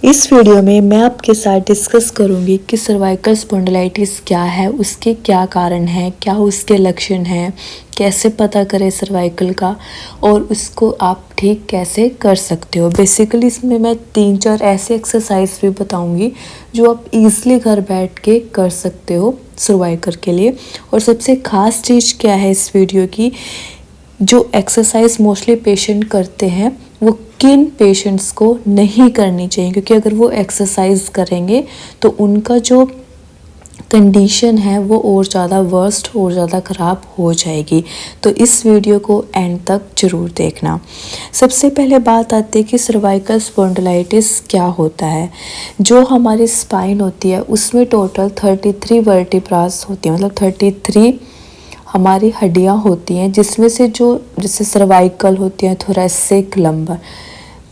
इस वीडियो में मैं आपके साथ डिस्कस करूंगी कि सर्वाइकल स्पॉन्डिलाइटिस क्या है, उसके क्या कारण हैं, क्या उसके लक्षण हैं, कैसे पता करें सर्वाइकल का और उसको आप ठीक कैसे कर सकते हो। बेसिकली इसमें मैं 3-4 ऐसे एक्सरसाइज भी बताऊंगी जो आप इजीली घर बैठ के कर सकते हो सर्वाइकल के लिए। और सबसे ख़ास चीज़ क्या है इस वीडियो की, जो एक्सरसाइज मोस्टली पेशेंट करते हैं वो किन पेशेंट्स को नहीं करनी चाहिए, क्योंकि अगर वो एक्सरसाइज करेंगे तो उनका जो कंडीशन है वो और ज़्यादा वर्स्ट और ज़्यादा ख़राब हो जाएगी। तो इस वीडियो को एंड तक ज़रूर देखना। सबसे पहले बात आती है कि सर्वाइकल स्पॉन्डिलाइटिस क्या होता है। जो हमारी स्पाइन होती है उसमें टोटल 33 वर्टिब्रास होती है, मतलब 33 हमारी हड्डियां होती हैं, जिसमें से जो जैसे सर्वाइकल होती है, थोरैसिक, लंबर,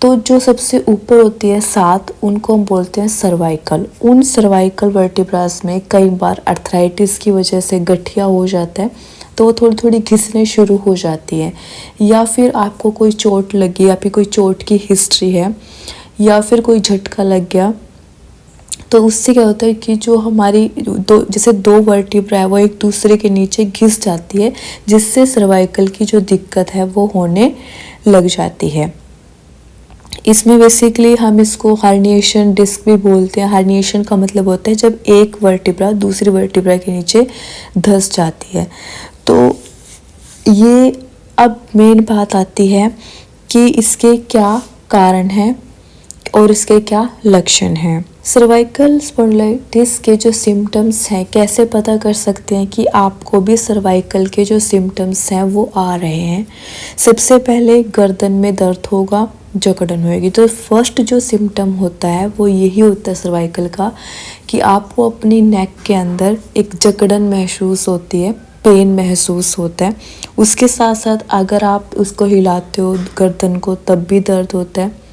तो जो सबसे ऊपर होती है 7, उनको हम बोलते हैं सर्वाइकल। उन सर्वाइकल वर्टिब्रास में कई बार अर्थराइटिस की वजह से गठिया हो जाता है, तो वो थोड़ी थोड़ी घिसने शुरू हो जाती है, या फिर आपको कोई चोट लगी या फिर कोई चोट की हिस्ट्री है या फिर कोई झटका लग गया, तो उससे क्या होता है कि जो हमारी दो वर्टिब्रा है वो एक दूसरे के नीचे घिस जाती है, जिससे सर्वाइकल की जो दिक्कत है वो होने लग जाती है। इसमें बेसिकली हम इसको हर्निएशन डिस्क भी बोलते हैं। हर्निएशन का मतलब होता है जब एक वर्टिब्रा दूसरी वर्टिब्रा के नीचे धंस जाती है। तो ये अब मेन बात आती है कि इसके क्या कारण हैं और इसके क्या लक्षण हैं। सर्वाइकल स्पॉन्डिलाइटिस के जो सिम्टम्स हैं, कैसे पता कर सकते हैं कि आपको भी सर्वाइकल के जो सिम्टम्स हैं वो आ रहे हैं। सबसे पहले गर्दन में दर्द होगा, जकड़न होएगी। तो फर्स्ट जो सिम्टम होता है वो यही होता है सर्वाइकल का, कि आपको अपनी नेक के अंदर एक जकड़न महसूस होती है, पेन महसूस होता है। उसके साथ साथ अगर आप उसको हिलाते हो गर्दन को तब भी दर्द होता है।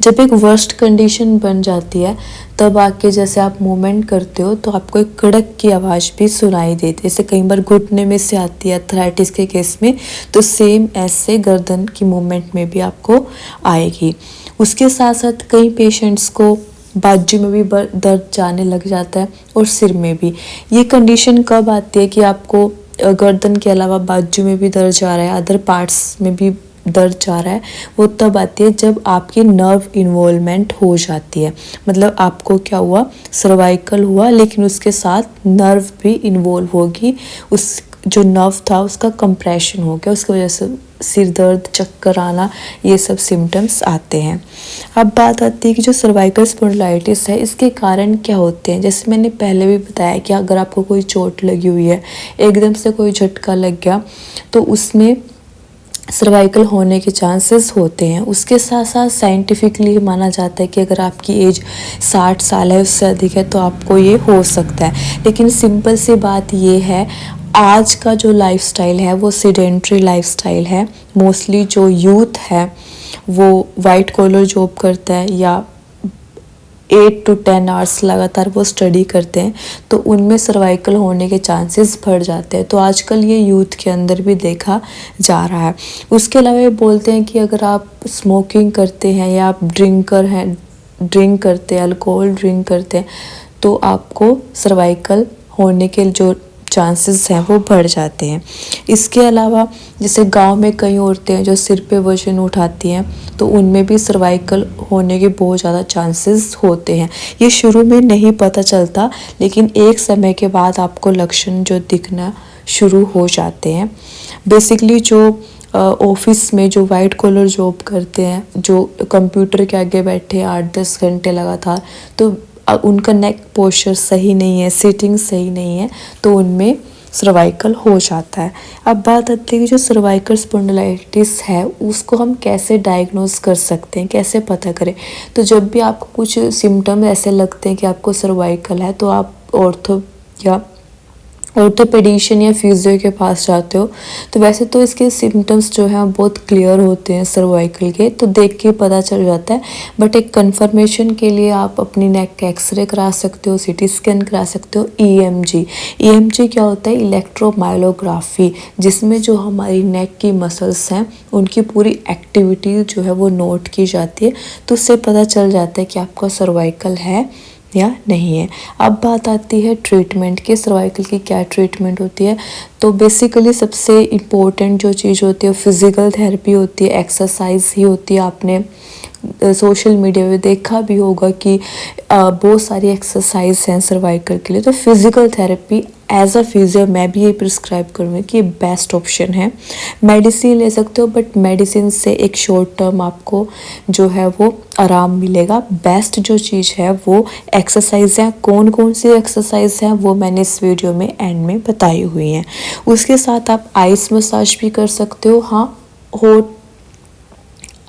जब एक वर्स्ट कंडीशन बन जाती है तब आके जैसे आप मूवमेंट करते हो तो आपको एक कड़क की आवाज़ भी सुनाई देती है। जैसे कई बार घुटने में से आती है अर्थराइटिस के केस में, तो सेम ऐसे गर्दन की मूवमेंट में भी आपको आएगी। उसके साथ साथ कई पेशेंट्स को बाजू में भी दर्द जाने लग जाता है और सिर में भी। ये कंडीशन कब आती है कि आपको गर्दन के अलावा बाजू में भी दर्द जा रहा है, अदर पार्ट्स में भी दर्द जा रहा है, वो तब आती है जब आपकी नर्व इन्वॉल्वमेंट हो जाती है। मतलब आपको क्या हुआ, सर्वाइकल हुआ लेकिन उसके साथ नर्व भी इन्वॉल्व होगी, उस जो नर्व था उसका कंप्रेशन हो गया, उसकी वजह से सिर दर्द, चक्कर आना, ये सब सिम्टम्स आते हैं। अब बात आती है कि जो सर्वाइकल स्पॉन्डिलाइटिस है इसके कारण क्या होते हैं। जैसे मैंने पहले भी बताया कि अगर आपको कोई चोट लगी हुई है, एकदम से कोई झटका लग गया, तो उसमें सर्वाइकल होने के चांसेस होते हैं। उसके साथ साथ साइंटिफिकली माना जाता है कि अगर आपकी एज 60 साल है, उससे अधिक है, तो आपको ये हो सकता है। लेकिन सिंपल सी बात ये है, आज का जो लाइफस्टाइल है वो सेडेंट्री लाइफस्टाइल है। मोस्टली जो यूथ है वो वाइट कॉलर जॉब करता है या 8 to 10 आवर्स लगातार वो स्टडी करते हैं, तो उनमें सर्वाइकल होने के चांसेस बढ़ जाते हैं। तो आजकल ये यूथ के अंदर भी देखा जा रहा है। उसके अलावा ये बोलते हैं कि अगर आप स्मोकिंग करते हैं या आप ड्रिंक करते हैं, अल्कोहल ड्रिंक करते हैं, तो आपको सर्वाइकल होने के जो चांसेस हैं वो बढ़ जाते हैं। इसके अलावा जैसे गांव में कई औरतें हैं जो सिर पे वजन उठाती हैं, तो उनमें भी सर्वाइकल होने के बहुत ज़्यादा चांसेस होते हैं। ये शुरू में नहीं पता चलता, लेकिन एक समय के बाद आपको लक्षण जो दिखना शुरू हो जाते हैं। बेसिकली जो ऑफिस में जो वाइट कॉलर जॉब करते हैं, जो कंप्यूटर के आगे बैठे 8-10 घंटे लगातार, तो उनका नेक पोस्चर सही नहीं है, सीटिंग सही नहीं है, तो उनमें सर्वाइकल हो जाता है। अब बात आती है कि जो सर्वाइकल स्पॉन्डिलाइटिस है उसको हम कैसे डायग्नोज कर सकते हैं, कैसे पता करें। तो जब भी आपको कुछ सिम्टम ऐसे लगते हैं कि आपको सर्वाइकल है, तो आप ऑर्थो या ऑर्थोपेडिशियन या फिजियो के पास जाते हो तो वैसे तो इसके सिम्टम्स जो हैं बहुत क्लियर होते हैं सर्वाइकल के, तो देख के पता चल जाता है। बट एक कंफर्मेशन के लिए आप अपनी नेक का एक्सरे करा सकते हो, सीटी स्कैन करा सकते हो। ईएमजी क्या होता है? इलेक्ट्रोमायोग्राफी, जिसमें जो हमारी नेक की मसल्स हैं उनकी पूरी एक्टिविटी जो है वो नोट की जाती है, तो उससे पता चल जाता है कि आपका सर्वाइकल है या नहीं है। अब बात आती है ट्रीटमेंट की, सर्वाइकल की क्या ट्रीटमेंट होती है। तो बेसिकली सबसे इम्पोर्टेंट जो चीज़ होती है फिज़िकल थेरेपी होती है, एक्सरसाइज ही होती है। आपने सोशल मीडिया में देखा भी होगा कि बहुत सारी एक्सरसाइज हैं सर्वाइकल के लिए। तो physical therapy as a physio मैं भी ये प्रिस्क्राइब करूँगी कि ये बेस्ट ऑप्शन है। मेडिसिन ले सकते हो, बट मेडिसिन से एक शॉर्ट टर्म आपको जो है वो आराम मिलेगा। बेस्ट जो चीज़ है वो एक्सरसाइज है। कौन कौन सी एक्सरसाइज हैं वो मैंने इस वीडियो में एंड में बताई हुई हैं। उसके साथ आप आइस मसाज भी कर सकते हो। हाँ,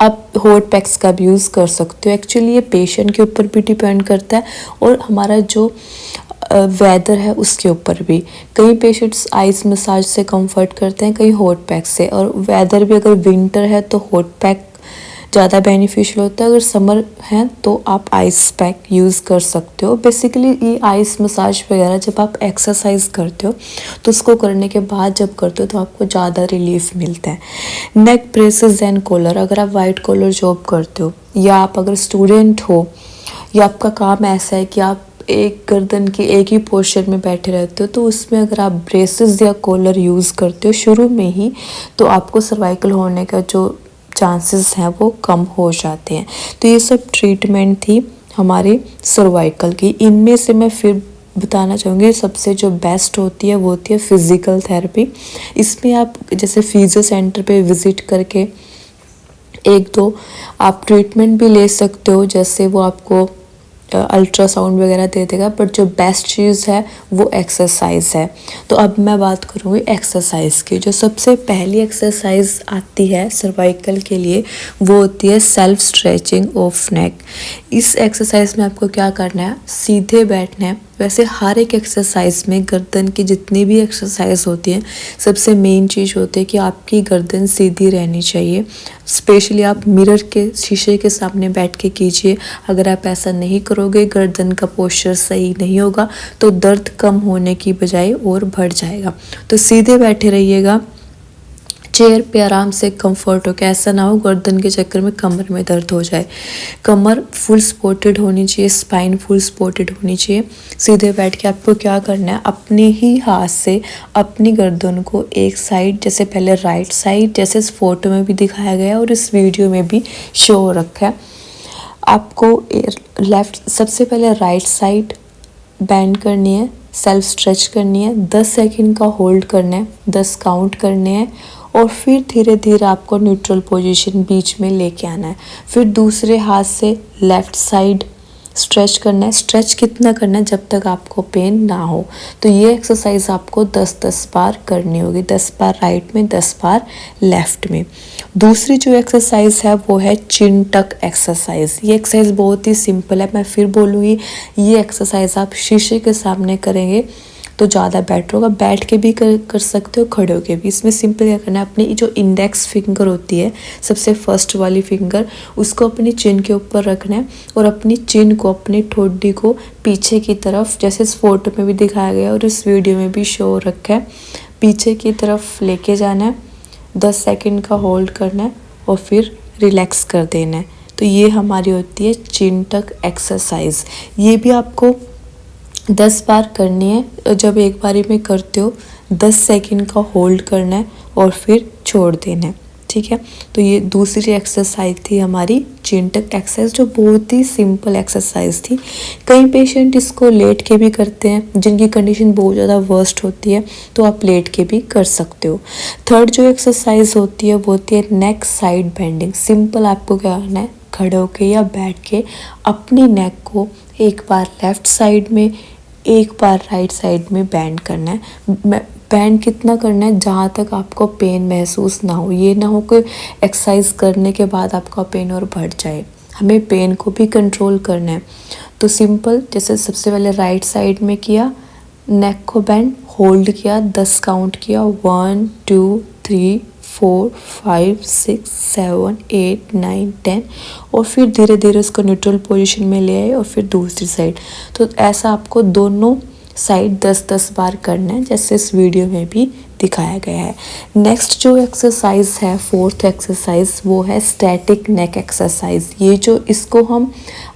आप हॉट पैक्स का भी यूज़ कर सकते हो। एक्चुअली ये पेशेंट के ऊपर भी डिपेंड करता है और हमारा जो वेदर है उसके ऊपर भी। कई पेशेंट्स आइस मसाज से कंफर्ट करते हैं, कई हॉट पैक से। और वेदर भी अगर विंटर है तो हॉट पैक ज़्यादा बेनिफिशियल होता है, अगर समर है तो आप आइस पैक यूज़ कर सकते हो। बेसिकली ये आइस मसाज वगैरह जब आप एक्सरसाइज करते हो तो उसको करने के बाद जब करते हो तो आपको ज़्यादा रिलीफ मिलता है। नेक ब्रेसेस एंड कॉलर, अगर आप वाइट कॉलर जॉब करते हो या आप अगर स्टूडेंट हो या आपका काम ऐसा है कि आप एक गर्दन के एक ही पोस्चर में बैठे रहते हो, तो उसमें अगर आप ब्रेसेस या कॉलर यूज़ करते हो शुरू में ही तो आपको सर्वाइकल होने का जो चांसेस हैं वो कम हो जाते हैं। तो ये सब ट्रीटमेंट थी हमारे सर्वाइकल की। इनमें से मैं फिर बताना चाहूँगी सबसे जो बेस्ट होती है वो होती है फ़िज़िकल थेरेपी। इसमें आप जैसे फिजियो सेंटर पे विज़िट करके एक दो आप ट्रीटमेंट भी ले सकते हो, जैसे वो आपको अल्ट्रासाउंड वगैरह दे देगा। बट जो बेस्ट चीज़ है वो एक्सरसाइज है। तो अब मैं बात करूँगी एक्सरसाइज की। जो सबसे पहली एक्सरसाइज आती है सर्वाइकल के लिए वो होती है सेल्फ स्ट्रेचिंग ऑफ नेक। इस एक्सरसाइज में आपको क्या करना है? सीधे बैठना है। वैसे हर एक एक्सरसाइज में गर्दन की जितनी भी एक्सरसाइज होती है सबसे मेन चीज़ होती है कि आपकी गर्दन सीधी रहनी चाहिए। स्पेशली आप मिरर के शीशे के सामने बैठ के कीजिए। अगर आप ऐसा नहीं करोगे, गर्दन का पोस्चर सही नहीं होगा तो दर्द कम होने की बजाय और बढ़ जाएगा। तो सीधे बैठे रहिएगा, चेयर पे आराम से कंफर्ट हो के, ऐसा ना हो गर्दन के चक्कर में कमर में दर्द हो जाए। कमर फुल सपोर्टेड होनी चाहिए, स्पाइन फुल सपोर्टेड होनी चाहिए। सीधे बैठ के आपको क्या करना है? अपने ही हाथ से अपनी गर्दन को एक साइड, जैसे पहले राइट साइड जैसे इस फोटो में भी दिखाया गया और इस वीडियो में भी शो हो रखा है, आपको लेफ्ट सबसे पहले राइट साइड बेंड करनी है, सेल्फ स्ट्रेच करनी है, 10 सेकंड का होल्ड करना है, 10 काउंट करने हैं और फिर धीरे धीरे आपको न्यूट्रल पोजीशन बीच में लेके आना है। फिर दूसरे हाथ से लेफ़्ट साइड स्ट्रेच करना है। स्ट्रेच कितना करना है? जब तक आपको पेन ना हो। तो ये एक्सरसाइज आपको 10-10 बार करनी होगी, 10 बार राइट में, 10 बार लेफ़्ट में। दूसरी जो एक्सरसाइज है वो है चिन टक एक्सरसाइज। ये एक्सरसाइज बहुत ही सिंपल है, मैं फिर बोलूँगी। ये एक्सरसाइज आप शीशे के सामने करेंगे तो ज़्यादा बेटर होगा। बैठ के भी कर सकते हो, खड़े होके भी। इसमें सिंपल क्या करना है? अपनी जो इंडेक्स फिंगर होती है, सबसे फर्स्ट वाली फिंगर, उसको अपनी चिन के ऊपर रखना है और अपनी चिन को, अपनी ठोडी को पीछे की तरफ, जैसे इस फोटो में भी दिखाया गया और इस वीडियो में भी शो हो रखा है, पीछे की तरफ लेके जाना है, 10 सेकेंड का होल्ड करना है और फिर रिलैक्स कर देना है। तो ये हमारी होती है चिन टक एक्सरसाइज। ये भी आपको 10 बार करनी है। जब एक बारी में करते हो 10 सेकंड का होल्ड करना है और फिर छोड़ देना है, ठीक है। तो ये दूसरी एक्सरसाइज थी हमारी चिन टक एक्सरसाइज, जो बहुत ही सिंपल एक्सरसाइज थी। कई पेशेंट इसको लेट के भी करते हैं, जिनकी कंडीशन बहुत ज़्यादा वर्स्ट होती है तो आप लेट के भी कर सकते हो। थर्ड जो एक्सरसाइज होती है वो होती है नेक साइड बेंडिंग। सिंपल आपको क्या करना है? खड़े होके या बैठ के अपनी नेक को एक बार लेफ़्ट साइड में, एक बार राइट साइड में बैंड करना है। बैंड कितना करना है? जहाँ तक आपको पेन महसूस ना हो। ये ना हो कि एक्सरसाइज करने के बाद आपका पेन और बढ़ जाए। हमें पेन को भी कंट्रोल करना है। तो सिंपल, जैसे सबसे पहले राइट साइड में किया, नेक को बैंड, होल्ड किया, 10 काउंट किया, 1 2 3 4 5 6 7 8 9 10 और फिर धीरे धीरे उसको न्यूट्रल पोजीशन में ले आए और फिर दूसरी साइड। तो ऐसा आपको दोनों साइड 10-10 बार करना है, जैसे इस वीडियो में भी दिखाया गया है। नेक्स्ट जो एक्सरसाइज है, फोर्थ एक्सरसाइज, वो है स्टैटिक नेक एक्सरसाइज। ये जो इसको हम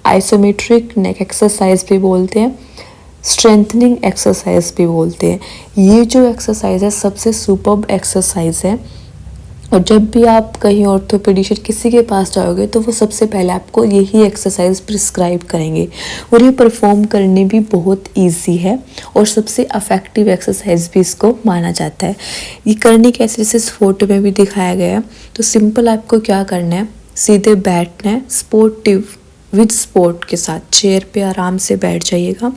आइसोमेट्रिक नेक एक्सरसाइज भी बोलते हैं, स्ट्रेंथनिंग एक्सरसाइज भी बोलते हैं। ये जो एक्सरसाइज है सबसे सुपर्ब एक्सरसाइज है, और जब भी आप कहीं ऑर्थोपेडिशियन किसी के पास जाओगे तो वो सबसे पहले आपको यही एक्सरसाइज प्रिस्क्राइब करेंगे, और ये परफॉर्म करनी भी बहुत इजी है और सबसे इफेक्टिव एक्सरसाइज भी इसको माना जाता है। ये करने कैसे, जैसे इस फोटो में भी दिखाया गया है। तो सिंपल आपको क्या करना है, सीधे बैठना है, स्पोर्टिव विद सपोर्ट के साथ चेयर पे आराम से बैठ जाइएगा।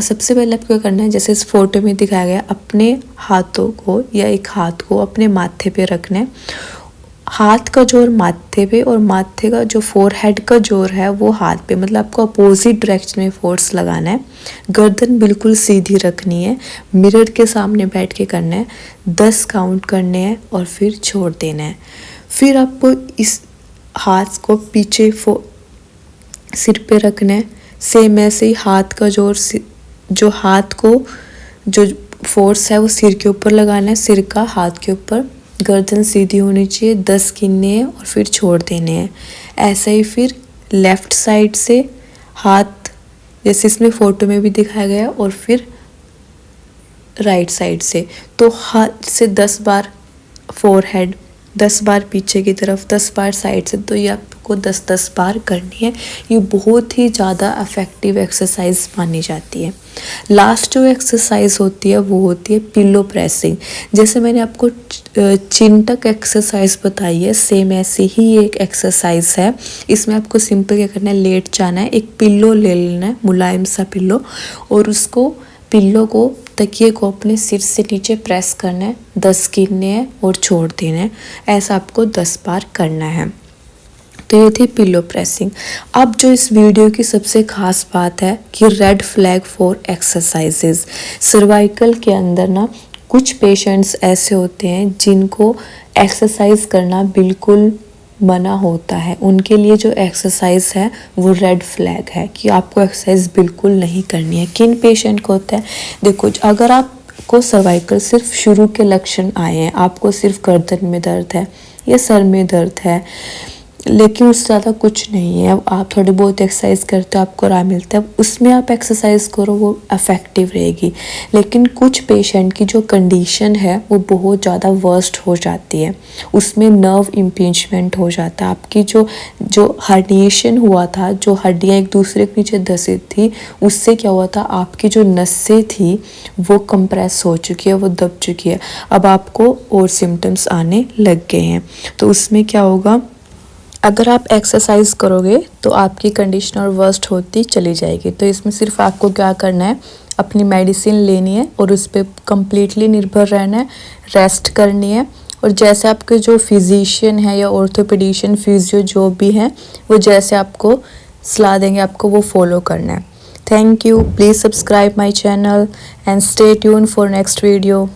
सबसे पहले आपको क्या करना है, जैसे इस फोटो में दिखाया गया, अपने हाथों को या एक हाथ को अपने माथे पे रखना है। हाथ का जोर माथे पे और माथे का जो फोरहेड का जोर है वो हाथ पे, मतलब आपको अपोजिट डायरेक्शन में फोर्स लगाना है। गर्दन बिल्कुल सीधी रखनी है, मिरर के सामने बैठ के करना है, 10 काउंट करने हैं और फिर छोड़ देना है। फिर आपको इस हाथ को पीछे सिर पे रखना है। सेम ऐसे ही हाथ का जोर, जो हाथ को जो फोर्स है वो सिर के ऊपर लगाना है, सिर का हाथ के ऊपर, गर्दन सीधी होनी चाहिए, 10 गिनने हैं और फिर छोड़ देने हैं। ऐसा ही फिर लेफ़्ट साइड से हाथ, जैसे इसमें फ़ोटो में भी दिखाया गया है, और फिर राइट साइड से। तो हाथ से 10 बार फोरहेड, 10 बार पीछे की तरफ, 10 बार साइड से। तो ये आपको 10-10 बार करनी है। ये बहुत ही ज़्यादा इफेक्टिव एक्सरसाइज मानी जाती है। लास्ट जो एक्सरसाइज होती है वो होती है पिलो प्रेसिंग। जैसे मैंने आपको चिंटक एक्सरसाइज बताई है, सेम ऐसी ही एक एक्सरसाइज है। इसमें आपको सिंपल क्या करना है, लेट जाना है, एक पिल्लो ले लेना है, मुलायम सा पिल्लो, और उसको पिल्लो को, तकिए को अपने सिर से नीचे प्रेस करना है, 10 गिनने हैं और छोड़ देना है। ऐसा आपको 10 बार करना है। तो ये थी पिलो प्रेसिंग। अब जो इस वीडियो की सबसे खास बात है कि red flag for exercises. Cervical के अंदर ना कुछ पेशेंट्स ऐसे होते हैं जिनको एक्सरसाइज करना बिल्कुल मना होता है। उनके लिए जो एक्सरसाइज है वो रेड फ्लैग है कि आपको एक्सरसाइज बिल्कुल नहीं करनी है। किन पेशेंट को होता है, देखो, अगर आपको सर्वाइकल सिर्फ शुरू के लक्षण आए हैं, आपको सिर्फ गर्दन में दर्द है या सर में दर्द है, लेकिन उससे ज़्यादा कुछ नहीं है, आप थोड़ी बहुत एक्सरसाइज करते हो, आपको आराम मिलता है, उसमें आप एक्सरसाइज करो, वो इफ़ेक्टिव रहेगी। लेकिन कुछ पेशेंट की जो कंडीशन है वो बहुत ज़्यादा वर्स्ट हो जाती है, उसमें नर्व इम्पिंजमेंट हो जाता है। आपकी जो हर्निएशन हुआ था, जो हड्डियाँ एक दूसरे के नीचे धसी थी, उससे क्या हुआ था, आपकी जो नसें थी वो कंप्रेस हो चुकी है, वो दब चुकी है। अब आपको और सिम्टम्स आने लग गए हैं। तो उसमें क्या होगा, अगर आप एक्सरसाइज करोगे तो आपकी कंडीशन और वर्स्ट होती चली जाएगी। तो इसमें सिर्फ आपको क्या करना है, अपनी मेडिसिन लेनी है और उस पर कम्प्लीटली निर्भर रहना है, रेस्ट करनी है, और जैसे आपके जो फिजिशियन है या ऑर्थोपेडिशियन, फिजियो जो भी हैं, वो जैसे आपको सलाह देंगे आपको वो फॉलो करना है। Thank you, please subscribe my channel and stay tune for next video.